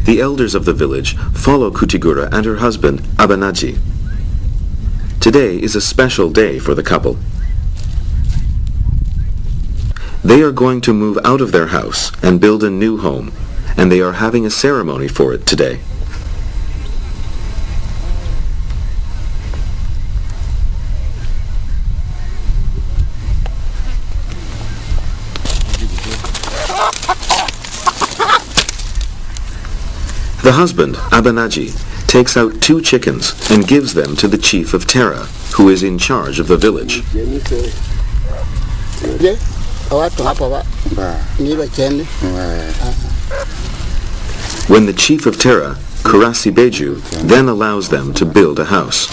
The elders of the village follow Kutigura and her husband, Abanaji. Today is a special day for the couple. They are going to move out of their house and build a new home, and they are having a ceremony for it today. The husband, Abanaji, takes out 2 chickens and gives them to the chief of Terra, who is in charge of the village. When the chief of Terra, Kurasi Beju, then allows them to build a house.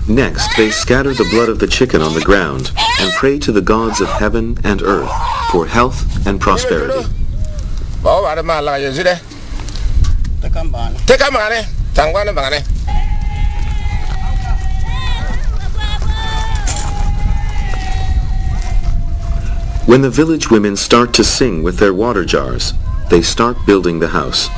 Next, they scatter the blood of the chicken on the ground and pray to the gods of heaven and earth for health and prosperity. When the village women start to sing with their water jars, they start building the house.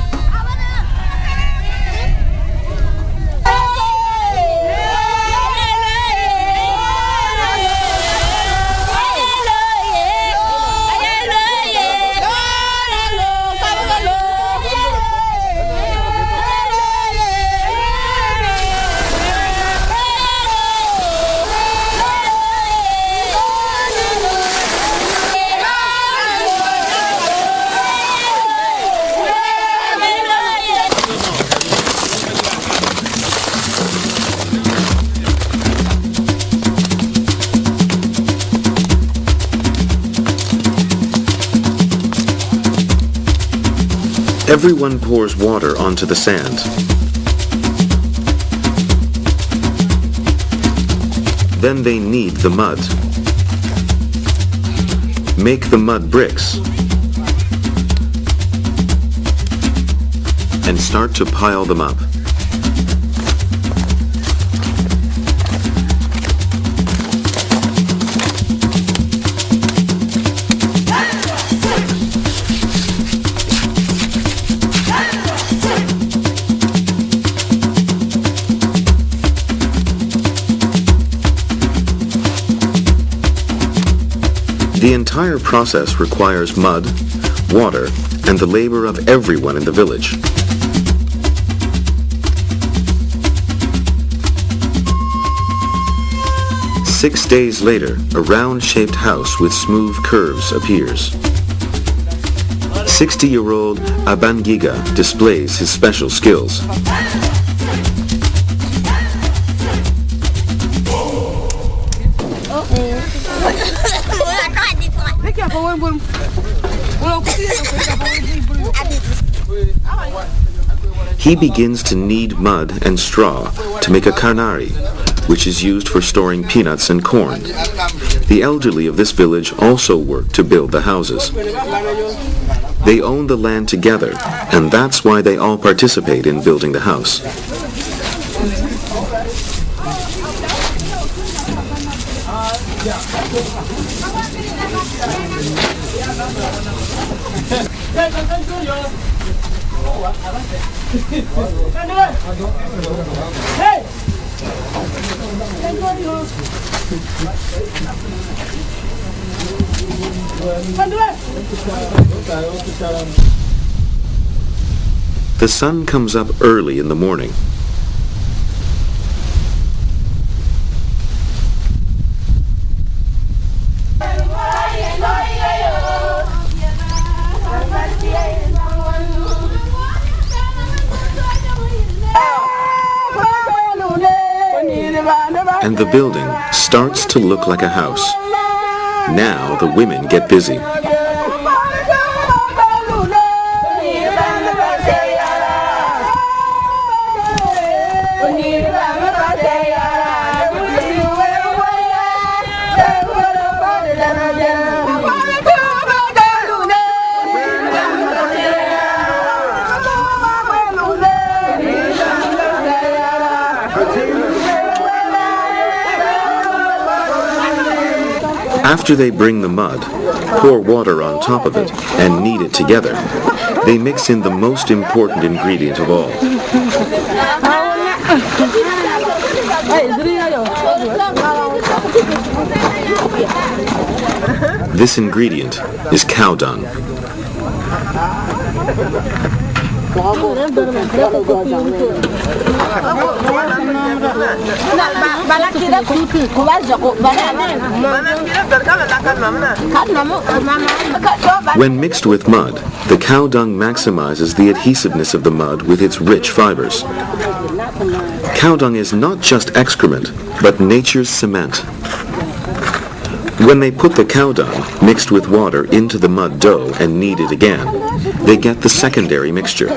Everyone pours water onto the sand. Then they knead the mud. Make the mud bricks. And start to pile them up. The entire process requires mud, water, and the labor of everyone in the village. Six days later, a round-shaped house with smooth curves appears. 60-year-old Abangiga displays his special skills. He begins to knead mud and straw to make a karnari, which is used for storing peanuts and corn. The elderly of this village also work to build the houses. They own the land together, and that's why they all participate in building the house. The sun comes up early in the morning. And the building starts to look like a house. Now the women get busy. After they bring the mud, pour water on top of it, and knead it together, they mix in the most important ingredient of all. This ingredient is cow dung. When mixed with mud, the cow dung maximizes the adhesiveness of the mud with its rich fibers. Cow dung is not just excrement, but nature's cement. When they put the cow dung mixed with water into the mud dough and knead it again, they get the secondary mixture.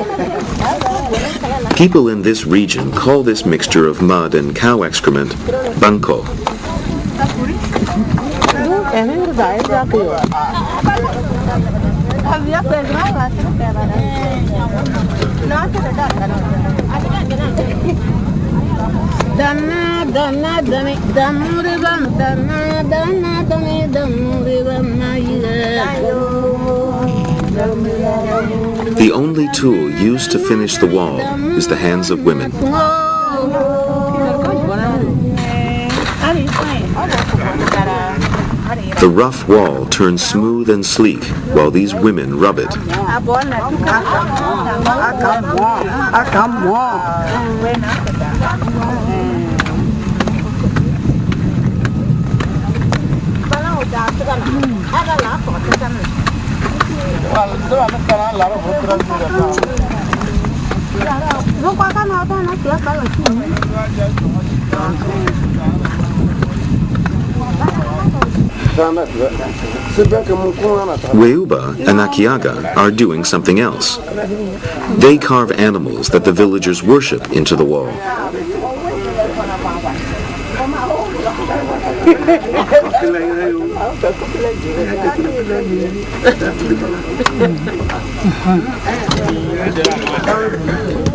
People in this region call this mixture of mud and cow excrement banko. The only tool used to finish the wall is the hands of women. The rough wall turns smooth and sleek while these women rub it. Weuba and Akiaga are doing something else. They carve animals that the villagers worship into the wall.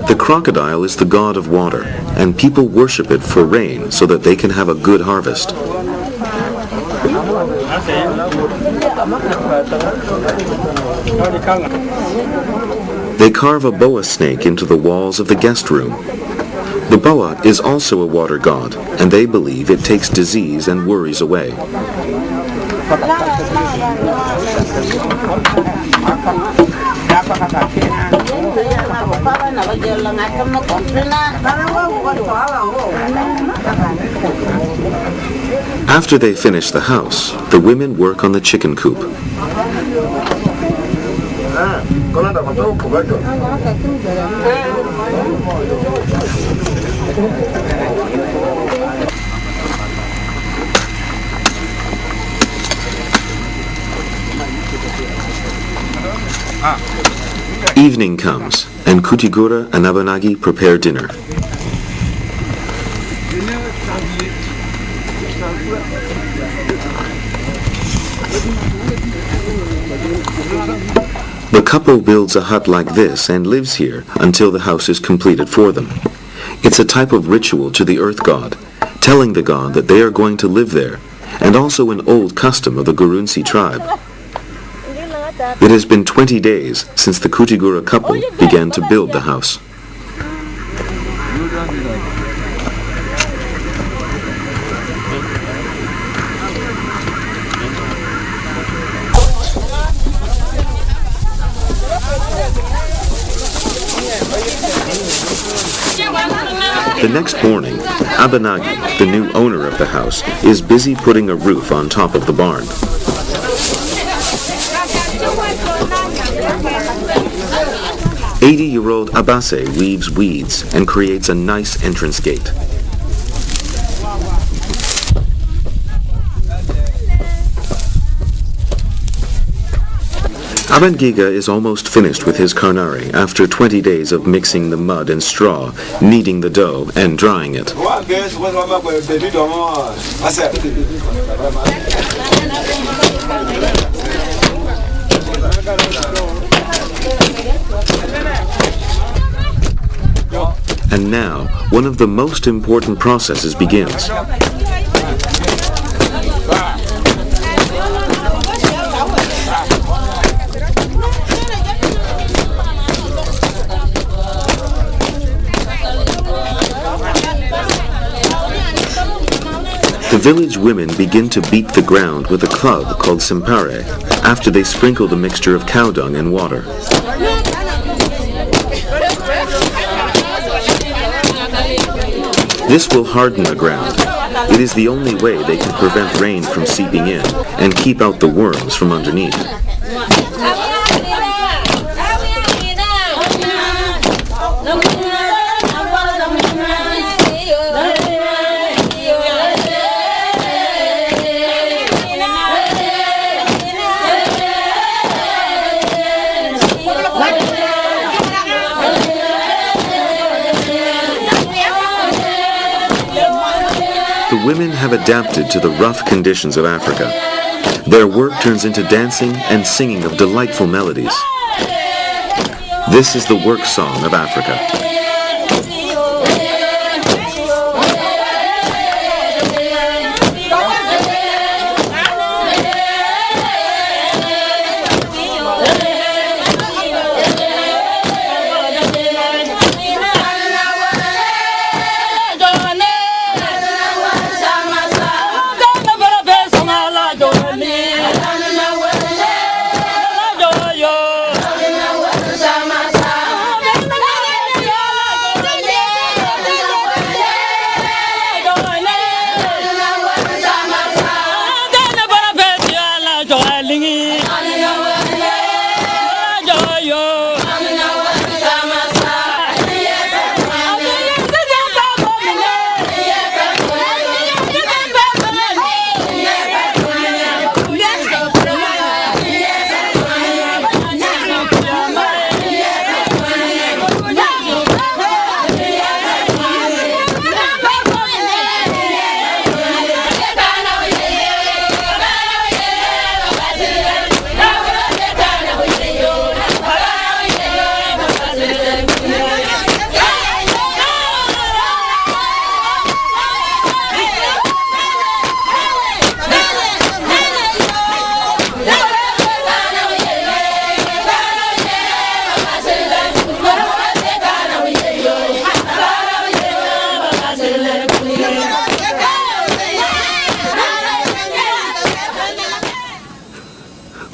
The crocodile is the god of water, and people worship it for rain so that they can have a good harvest. They carve a boa snake into the walls of the guest room. The boa is also a water god, and they believe it takes disease and worries away. After they finish the house, the women work on the chicken coop. Evening comes, and Kutigura and Abanagi prepare dinner. The couple builds a hut like this and lives here until the house is completed for them. It's a type of ritual to the earth god, telling the god that they are going to live there, and also an old custom of the Gurunsi tribe. It has been 20 days since the Kutigura couple began to build the house. The next morning, Abanagi, the new owner of the house, is busy putting a roof on top of the barn. "80-year-old Abase weaves weeds and creates a nice entrance gate. Abangiga is almost finished with his carnari after 20 days of mixing the mud and straw, kneading the dough, and drying it. And now, one of the most important processes begins. The village women begin to beat the ground with a club called simpare after they sprinkle the mixture of cow dung and water. This will harden the ground. It is the only way they can prevent rain from seeping in and keep out the worms from underneath. The women have adapted to the rough conditions of Africa. Their work turns into dancing and singing of delightful melodies. This is the work song of Africa.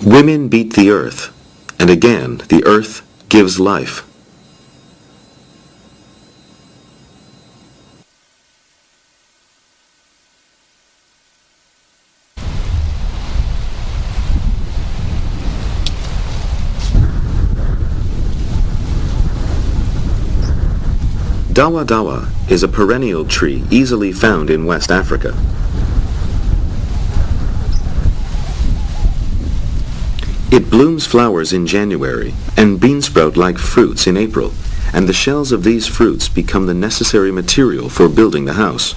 Women beat the earth, and again the earth gives life. Dawa dawa is a perennial tree easily found in West Africa. It blooms flowers in January and beansprout-like fruits in April, and the shells of these fruits become the necessary material for building the house.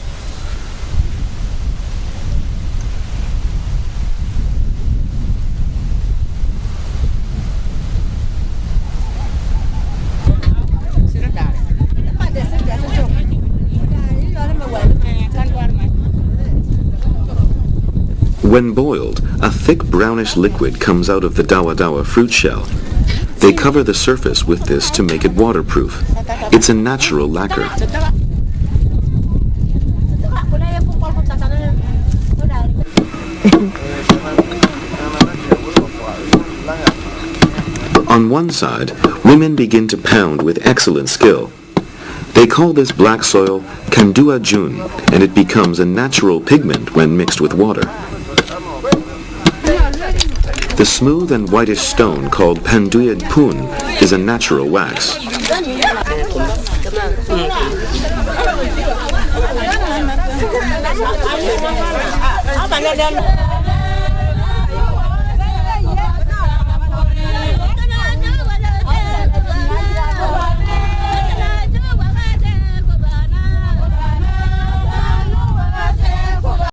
When boiled, a thick brownish liquid comes out of the dawa dawa fruit shell. They cover the surface with this to make it waterproof. It's a natural lacquer. On one side, women begin to pound with excellent skill. They call this black soil kandua jun, and it becomes a natural pigment when mixed with water. The smooth and whitish stone called panduyad pun is a natural wax.